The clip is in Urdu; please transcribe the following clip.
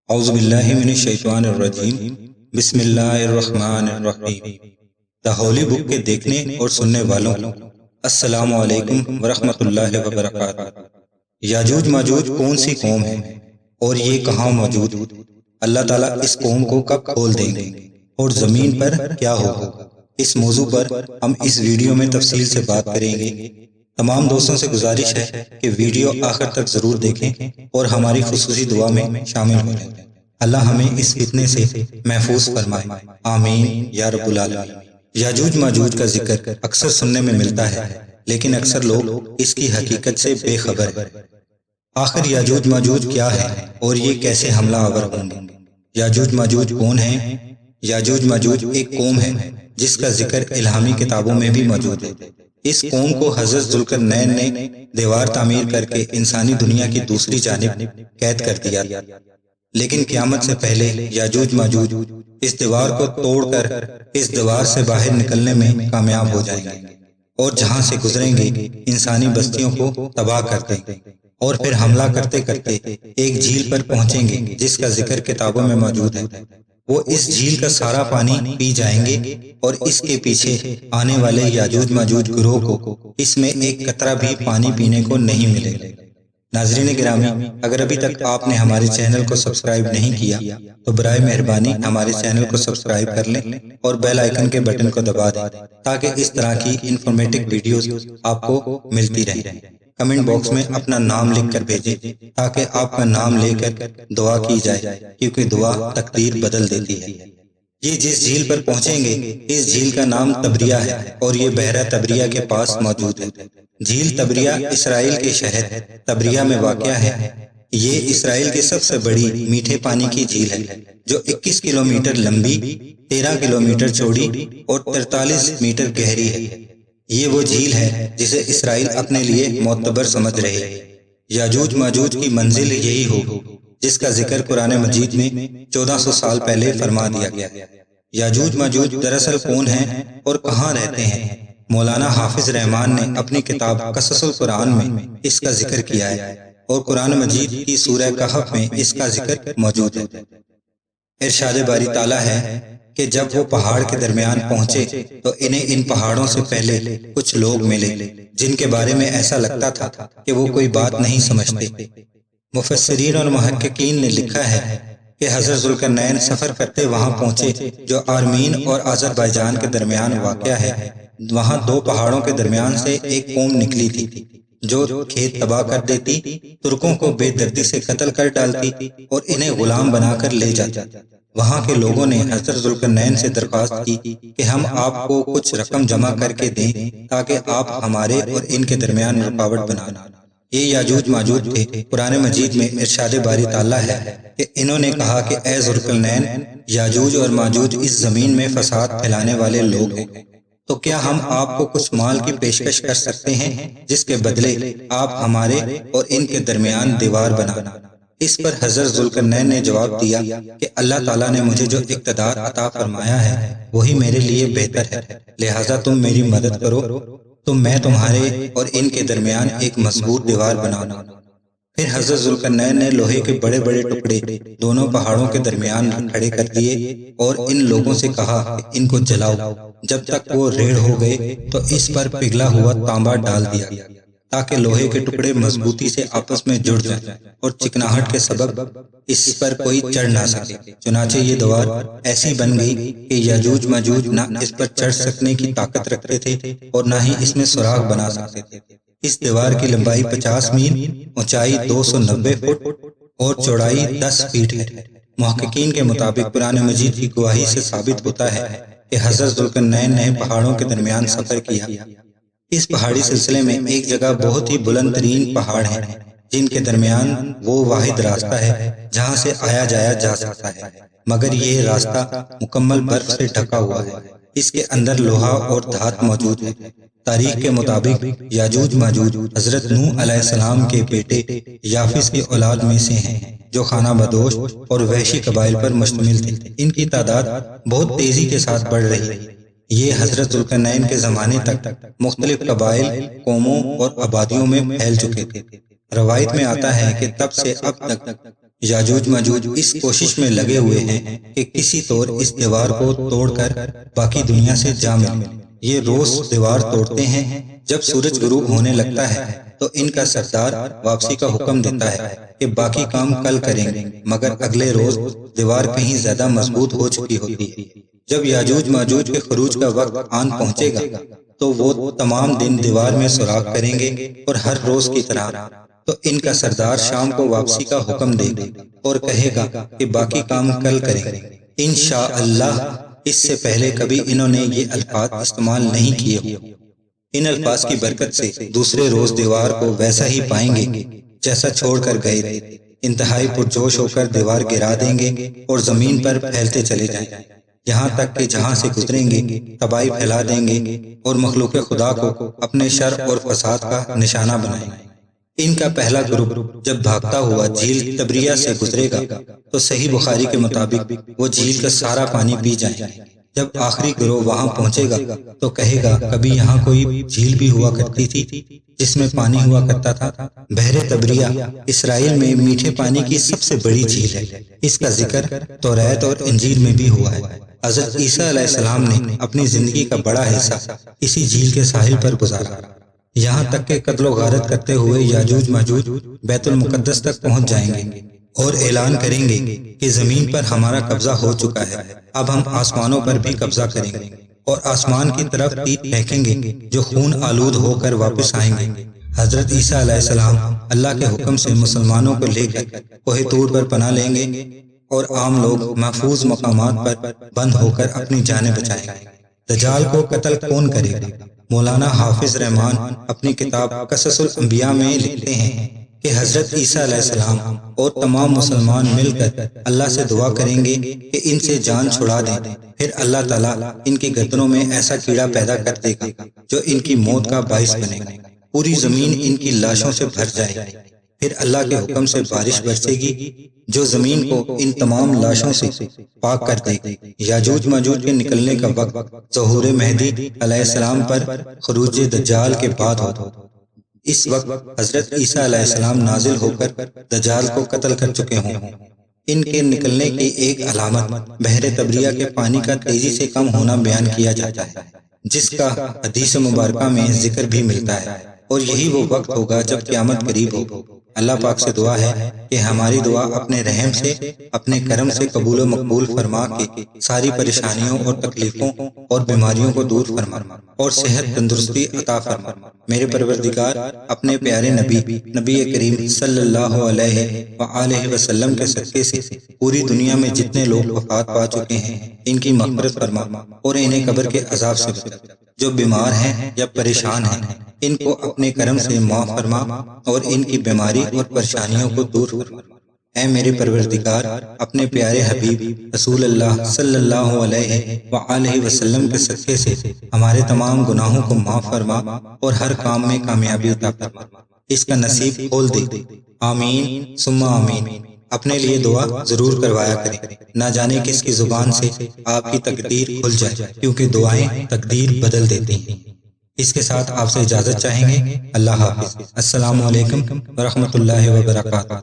اعوذ باللہ من الشیطان الرجیم بسم اللہ الرحمن الرحیم۔ دا ہولی بک کے دیکھنے اور سننے والوں السلام علیکم ورحمۃ اللہ وبرکاتہ۔ یاجوج ماجوج کون سی قوم ہے اور یہ کہاں موجود؟ اللہ تعالیٰ اس قوم کو کب کھول دیں گے اور زمین پر کیا ہوگا؟ اس موضوع پر ہم اس ویڈیو میں تفصیل سے بات کریں گے۔ تمام دوستوں سے گزارش ہے کہ ویڈیو آخر تک ضرور دیکھیں اور ہماری خصوصی دعا میں شامل ہو جائیں۔ اللہ ہمیں اس فتنے سے محفوظ فرمائے، آمین یا رب العالمین۔ یاجوج ماجوج کا ذکر اکثر سننے میں ملتا ہے، لیکن اکثر لوگ اس کی حقیقت سے بے خبر ہیں۔ آخر یاجوج ماجوج کیا ہے اور یہ کیسے حملہ آور ہوں گے؟ یاجوج ماجوج کون ہیں؟ یاجوج ماجوج ایک قوم ہے جس کا ذکر الہامی کتابوں میں بھی موجود ہے۔ اس قوم کو حضرت ذوالقرنین نے دیوار تعمیر کر کے انسانی دنیا کی دوسری جانب قید کر دیا، لیکن قیامت سے پہلے یاجوج ماجوج اس دیوار کو توڑ کر اس دیوار سے باہر نکلنے میں کامیاب ہو جائیں گے اور جہاں سے گزریں گے انسانی بستیوں کو تباہ کر دیں گے، اور پھر حملہ کرتے کرتے ایک جھیل پر پہنچیں گے جس کا ذکر کتابوں میں موجود ہے۔ وہ اس جھیل کا سارا پانی پی جائیں گے اور اس کے پیچھے آنے والے یاجوج ماجوج گروہ کو اس میں ایک قطرہ بھی پانی پینے کو نہیں ملے گا۔ ناظرین گرامی، اگر ابھی تک آپ نے ہمارے چینل کو سبسکرائب نہیں کیا تو برائے مہربانی ہمارے چینل کو سبسکرائب کر لیں اور بیل آئیکن کے بٹن کو دبا دیں تاکہ اس طرح کی انفارمیٹو ویڈیوز آپ کو ملتی رہیں۔ کمنٹ باکس میں اپنا نام لکھ کر بھیجیں تاکہ آپ کا نام لے کر دعا کی جائے، کیونکہ دعا تقدیر بدل دیتی ہے۔ یہ جس جھیل پر پہنچیں گے اس جھیل کا نام تبریہ ہے اور یہ بحیرہ تبریہ کے پاس موجود ہے۔ جھیل تبریہ اسرائیل کے شہر تبریہ میں واقع ہے۔ یہ اسرائیل کی سب سے بڑی میٹھے پانی کی جھیل ہے جو 21 کلومیٹر لمبی، 13 کلومیٹر چوڑی اور 43 میٹر گہری ہے۔ یہ وہ جھیل ہے جسے اسرائیل اپنے لیے معتبر سمجھ رہے ہیں۔ یاجوج ماجوج کی منزل یہی ہوگی جس کا ذکر قرآن مجید میں 1400 سال پہلے فرما دیا گیا۔ یاجوج ماجوج دراصل کون ہیں اور کہاں رہتے ہیں؟ مولانا حافظ رحمان نے اپنی کتاب قصص القرآن میں اس کا ذکر کیا ہے اور قرآن مجید کی سورہ کہف میں اس کا ذکر موجود ہے۔ ارشاد باری تعالیٰ ہے کہ جب وہ پہاڑ کے درمیان پہنچے تو انہیں ان پہاڑوں سے پہلے کچھ لوگ ملے جن کے بارے میں ایسا لگتا تھا کہ وہ کوئی بات نہیں سمجھتے۔ مفسرین اور محققین نے لکھا ہے کہ حضرت ذوالقرنین سفر کرتے وہاں پہنچے جو آرمین اور آذربائیجان کے درمیان واقع ہے۔ وہاں دو پہاڑوں کے درمیان سے ایک قوم نکلی تھی جو کھیت تباہ کر دیتی، ترکوں کو بے دردی سے قتل کر ڈالتی اور انہیں غلام بنا کر لے جاتی۔ وہاں کے لوگوں نے حضرت ذوالقرنین سے درخواست کی کہ ہم آپ کو کچھ رقم جمع کر کے دیں تاکہ آپ ہمارے اور ان کے درمیان رکاوٹ بنا لیں۔ یہ یاجوج ماجوج تھے۔ قرآن مجید میں ارشاد باری تعالیٰ ہے کہ انہوں نے کہا کہ اے ذوالقرنین، یاجوج اور ماجوج اس زمین میں فساد پھیلانے والے لوگ ہیں، تو کیا ہم آپ کو کچھ مال کی پیشکش کر سکتے ہیں جس کے بدلے آپ ہمارے اور ان کے درمیان دیوار بنا؟ اس پر حضرت ذوالقرنین نے جواب دیا کہ اللہ تعالیٰ نے مجھے جو اقتدار عطا فرمایا ہے وہی میرے لیے بہتر ہے، لہٰذا تم میری مدد کرو تو میں تمہارے اور ان کے درمیان ایک مضبوط دیوار بناؤں۔ پھر حضرت ذوالقرنین نے لوہے کے بڑے بڑے ٹکڑے دونوں پہاڑوں کے درمیان کھڑے کر دیے اور ان لوگوں سے کہا کہ ان کو جلاؤ۔ جب تک وہ ریڑھ ہو گئے تو اس پر پگھلا ہوا تانبا ڈال دیا تاکہ لوہے کے ٹکڑے مضبوطی سے آپس میں جڑ جائیں اور چکناہٹ کے سبب اس پر کوئی چڑھ نہ سکے۔ چنانچہ یہ دیوار ایسی بن گئی کہ یاجوج ماجوج نہ اس پر چڑھ سکنے کی طاقت رکھتے تھے اور نہ ہی اس میں سوراخ بنا سکتے تھے۔ اس دیوار کی لمبائی 50 میل، اونچائی 290 فٹ اور چوڑائی 10 فٹ ہے۔ محققین کے مطابق قرآن مجید کی گواہی سے ثابت ہوتا ہے کہ حضرت ذوالقرنین نے پہاڑوں کے درمیان سفر کیا۔ اس پہاڑی سلسلے میں ایک جگہ بہت ہی بلند ترین پہاڑ ہیں جن کے درمیان وہ واحد راستہ ہے جہاں سے آیا جایا جا سکتا ہے، مگر یہ راستہ مکمل برف سے ڈھکا ہوا ہے۔ اس کے اندر لوہا اور دھات موجود ہے۔ تاریخ کے مطابق یاجوج ماجوج حضرت نوح علیہ السلام کے بیٹے یافس کی اولاد میں سے ہیں جو خانہ بدوش اور وحشی قبائل پر مشتمل تھے۔ ان کی تعداد بہت تیزی کے ساتھ بڑھ رہی ہے۔ یہ حضرت ذوالقرنین کے زمانے تک مختلف قبائل، قوموں اور آبادیوں میں پھیل چکے تھے۔ روایت میں آتا ہے کہ تب سے اب تک یاجوج ماجوج اس کوشش میں لگے ہوئے ہیں کہ کسی طور اس دیوار کو توڑ کر باقی دنیا سے جا ملیں۔ یہ روز دیوار توڑتے ہیں۔ جب سورج غروب ہونے لگتا ہے تو ان کا سردار واپسی کا حکم دیتا ہے کہ باقی کام کل کریں گے، مگر اگلے روز دیوار کہیں زیادہ مضبوط ہو چکی ہوتی ہے۔ جب یاجوج ماجوج کے خروج کا وقت آن پہنچے گا تو وہ تمام دن دیوار میں سوراخ کریں گے اور ہر روز کی طرح تو ان کا سردار شام کو واپسی کا حکم دے گا اور کہے گا کہ باقی کام کل کریں گے انشاءاللہ۔ اس سے پہلے کبھی انہوں نے یہ الفاظ استعمال نہیں کیے ہوں۔ ان الفاظ کی برکت سے دوسرے روز دیوار کو ویسا ہی پائیں گے جیسا چھوڑ کر گئے تھے۔ انتہائی پرجوش ہو کر دیوار گرا دیں گے اور زمین پر پھیلتے چلے جائیں گے، یہاں تک کہ جہاں سے گزریں گے تباہی پھیلا دیں گے اور مخلوق خدا کو اپنے شر اور فساد کا نشانہ بنائیں گے۔ ان کا پہلا گروپ جب بھاگتا ہوا جھیل تبریہ سے گزرے گا تو صحیح بخاری کے مطابق وہ جھیل کا سارا پانی پی جائیں گے۔ جب آخری گروہ وہاں پہنچے گا تو کہے گا کبھی یہاں کوئی جھیل بھی ہوا کرتی تھی جس میں پانی ہوا کرتا تھا۔ بحر تبریہ اسرائیل میں میٹھے پانی کی سب سے بڑی جھیل ہے۔ اس کا ذکر توریت اور انجیل میں بھی ہوا ہے۔ حضرت عیسیٰ علیہ السلام نے اپنی زندگی کا بڑا حصہ اسی جھیل کے ساحل پر گزارا، یہاں تک کہ قتل و غارت کرتے ہوئے یاجوج ماجوج بیت المقدس تک پہنچ جائیں گے اور اعلان کریں گے کہ زمین پر ہمارا قبضہ ہو چکا ہے، اب ہم آسمانوں پر بھی قبضہ کریں گے اور آسمان کی طرف تیر پھینکیں گے جو خون آلود ہو کر واپس آئیں گے۔ حضرت عیسیٰ علیہ السلام اللہ کے حکم سے مسلمانوں کو لے کر کوہ طور پر پناہ لیں گے اور عام لوگ محفوظ مقامات پر بند ہو کر اپنی جانیں بچائیں گے۔ دجال کو قتل کون کرے گا؟ مولانا حافظ رحمان اپنی کتاب قصص الانبیاء میں لکھتے ہیں کہ حضرت عیسیٰ علیہ السلام اور تمام مسلمان مل کر اللہ سے دعا کریں گے کہ ان سے جان چھڑا دیں، پھر اللہ تعالیٰ ان کی گردنوں میں ایسا کیڑا پیدا کر دے گا جو ان کی موت کا باعث بنے گا، پوری زمین ان کی لاشوں سے بھر جائے گی، پھر اللہ کے حکم سے بارش برسے گی جو زمین کو ان تمام لاشوں سے پاک کر دے گی۔ یاجوج ماجوج کے نکلنے کا وقت ظہور مہدی علیہ السلام پر خروج دجال کے بعد ہوگا۔ اس وقت حضرت عیسیٰ علیہ السلام نازل ہو کر دجال کو قتل کر چکے ہوں۔ ان کے نکلنے کی ایک علامت بحر تبریہ کے پانی کا تیزی سے کم ہونا بیان کیا جاتا ہے، جس کا حدیث مبارکہ میں ذکر بھی ملتا ہے، اور یہی وہ وقت ہوگا جب قیامت قریب ہوگی۔ اللہ پاک سے دعا ہے کہ ہماری دعا اپنے رحم سے اپنے کرم سے قبول و مقبول فرما کے ساری پریشانیوں اور تکلیفوں اور بیماریوں کو دور فرما اور صحت تندرستی عطا فرما۔ میرے پروردگار اپنے پیارے نبی کریم صلی اللہ علیہ وآلہ وسلم کے صدقے سے پوری دنیا میں جتنے لوگ وفات پا چکے ہیں ان کی مغفرت فرما اور انہیں قبر کے عذاب سے بچا۔ جو بیمار ہیں یا پریشان ہیں ان کو اپنے کرم سے معاف فرما اور ان کی بیماری اور پریشانیوں کو دور فرما۔ اے میرے پروردگار اپنے پیارے حبیب رسول اللہ صلی اللہ علیہ وآلہ وسلم کے صدقے سے ہمارے تمام گناہوں کو معاف فرما اور ہر کام میں کامیابی عطا فرما، اس کا نصیب کھول دے۔ آمین ثم آمین۔ اپنے لیے دعا ضرور کروایا کریں، نہ جانے کس کی زبان سے آپ کی تقدیر کھل جائے، کیونکہ دعائیں تقدیر بدل دیتی ہیں۔ اس کے ساتھ آپ سے اجازت چاہیں گے۔ اللہ حافظ۔ السلام علیکم ورحمۃ اللہ وبرکاتہ۔